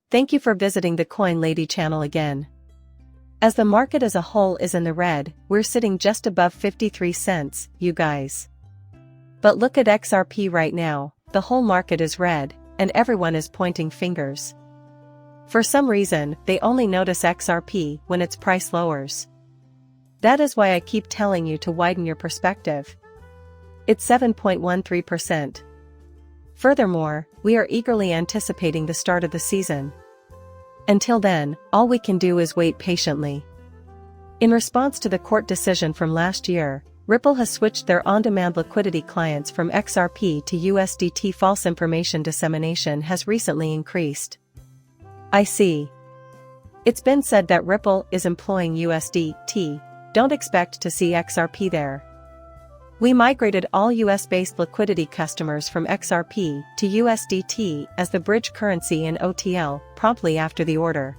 Thank you for visiting the Coin Lady channel again. As the market as a whole is in the red, we're sitting just above 53 cents, you guys. But look at XRP right now, the whole market is red, and everyone is pointing fingers. For some reason, they only notice XRP when its price lowers. That is why I keep telling you to widen your perspective. It's 7.13%. Furthermore, we are eagerly anticipating the start of the season. Until then, all we can do is wait patiently. In response to the court decision from last year, Ripple has switched their on-demand liquidity clients from XRP to USDT. False information dissemination has recently increased. I see. It's been said that Ripple is employing USDT. Don't expect to see XRP there. We migrated all US-based liquidity customers from XRP to USDT as the bridge currency in OTL promptly after the order.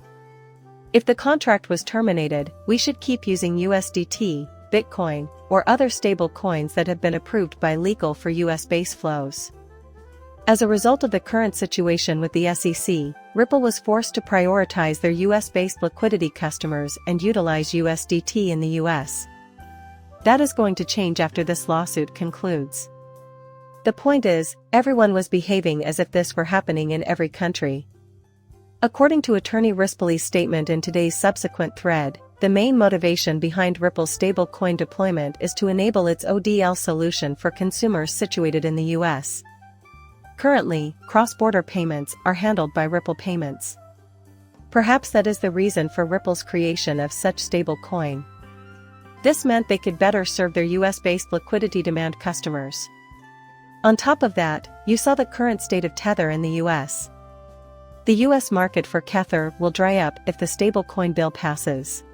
If the contract was terminated, we should keep using USDT, Bitcoin, or other stable coins that have been approved by legal for US-based flows. As a result of the current situation with the SEC, Ripple was forced to prioritize their US-based liquidity customers and utilize USDT in the US. That is going to change after this lawsuit concludes. The point is, everyone was behaving as if this were happening in every country. According to attorney Xrpl's statement in today's subsequent thread, the main motivation behind Ripple's stablecoin deployment is to enable its ODL solution for consumers situated in the US. Currently, cross-border payments are handled by Ripple Payments. Perhaps that is the reason for Ripple's creation of such stablecoin. This meant they could better serve their US-based liquidity demand customers. On top of that, you saw the current state of Tether in the US. The US market for Tether will dry up if the stablecoin bill passes.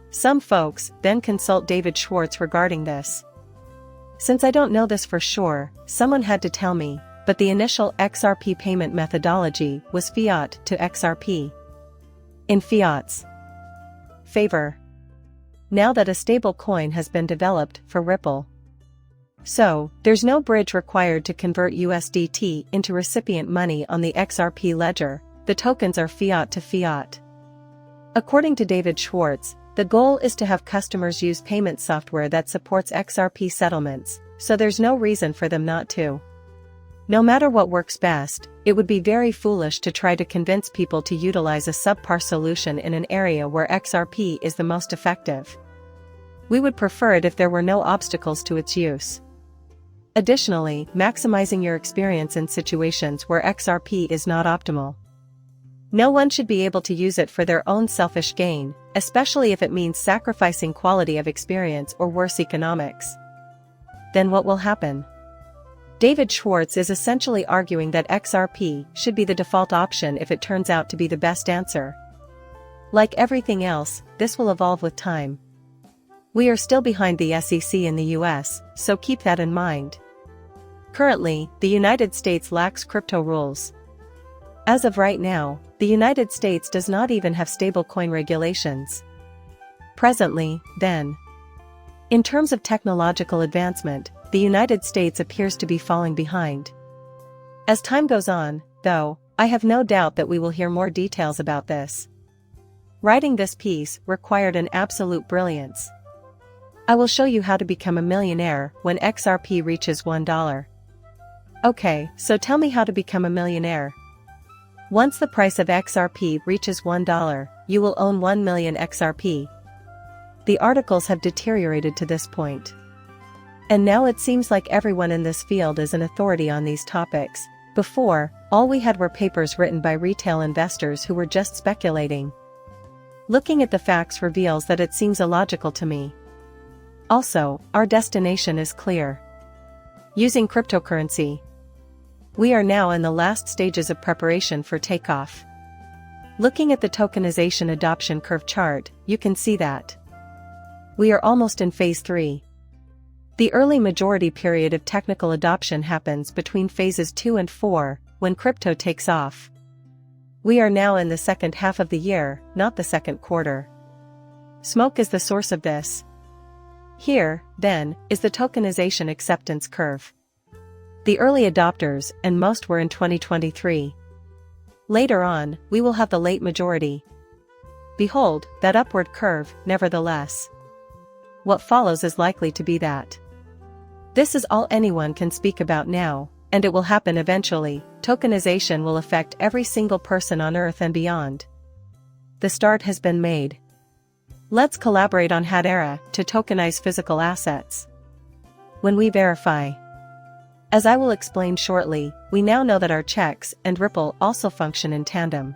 Some folks then consult David Schwartz regarding this. Since I don't know this for sure, someone had to tell me, but the initial XRP payment methodology was fiat to XRP. In fiat's favor. Now that a stable coin has been developed for Ripple. So, there's no bridge required to convert USDT into recipient money on the XRP ledger, the tokens are fiat to fiat. According to David Schwartz, the goal is to have customers use payment software that supports XRP settlements, so there's no reason for them not to. No matter what works best, it would be very foolish to try to convince people to utilize a subpar solution in an area where XRP is the most effective. We would prefer it if there were no obstacles to its use. Additionally, maximizing your experience in situations where XRP is not optimal. No one should be able to use it for their own selfish gain, especially if it means sacrificing quality of experience or worse economics. Then what will happen? David Schwartz is essentially arguing that XRP should be the default option if it turns out to be the best answer. Like everything else, this will evolve with time. We are still behind the SEC in the US, so keep that in mind. Currently, the United States lacks crypto rules. As of right now, the United States does not even have stablecoin regulations. Presently, then. In terms of technological advancement, the United States appears to be falling behind. As time goes on, though, I have no doubt that we will hear more details about this. Writing this piece required an absolute brilliance. I will show you how to become a millionaire when XRP reaches $1. Okay, so tell me how to become a millionaire. Once the price of XRP reaches $1, you will own 1 million XRP. The articles have deteriorated to this point. And now it seems like everyone in this field is an authority on these topics. Before, all we had were papers written by retail investors who were just speculating. Looking at the facts reveals that it seems illogical to me. Also, our destination is clear. Using cryptocurrency. We are now in the last stages of preparation for takeoff. Looking at the tokenization adoption curve chart, you can see that. We are almost in phase 3. The early majority period of technical adoption happens between phases 2 and 4, when crypto takes off. We are now in the second half of the year, not the second quarter. Smoke is the source of this. Here, then, is the tokenization acceptance curve. The early adopters, and most were in 2023. Later on, we will have the late majority. Behold, that upward curve, nevertheless. What follows is likely to be that. This is all anyone can speak about now, and it will happen eventually. Tokenization will affect every single person on Earth and beyond. The start has been made. Let's collaborate on Xrpl to tokenize physical assets. When we verify. As I will explain shortly, we now know that our checks and Xrpl also function in tandem.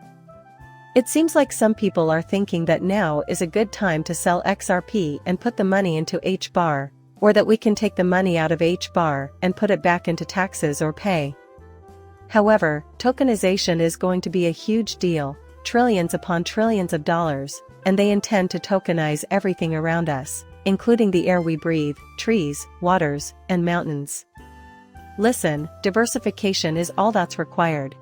It seems like some people are thinking that now is a good time to sell XRP and put the money into Xrpl, or that we can take the money out of Xrpl and put it back into taxes or pay. However, tokenization is going to be a huge deal, trillions upon trillions of dollars, and they intend to tokenize everything around us, including the air we breathe, trees, waters, and mountains. Listen, diversification is all that's required.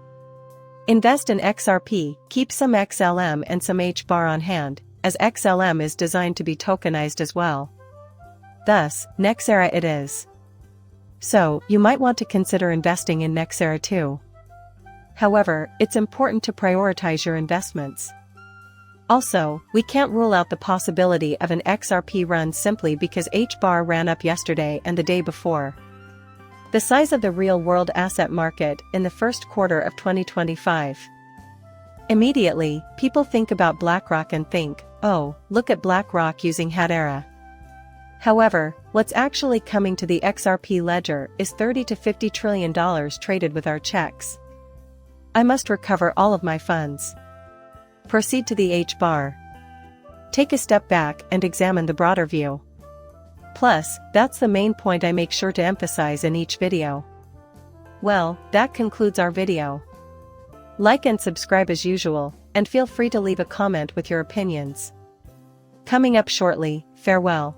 Invest in XRP, keep some XLM and some Xrpl on hand, as XLM is designed to be tokenized as well. Thus, Xrpl it is. So, you might want to consider investing in Xrpl too. However, it's important to prioritize your investments. Also, we can't rule out the possibility of an XRP run simply because Xrpl ran up yesterday and the day before. The size of the real-world asset market in the first quarter of 2025. Immediately, people think about BlackRock and think, oh, look at BlackRock using Xrpl. However, what's actually coming to the XRP ledger is $30 to $50 trillion traded with our checks. I must recover all of my funds. Proceed to the Xrpl. Take a step back and examine the broader view. Plus, that's the main point I make sure to emphasize in each video. Well, that concludes our video. Like and subscribe as usual, and feel free to leave a comment with your opinions. Coming up shortly, farewell.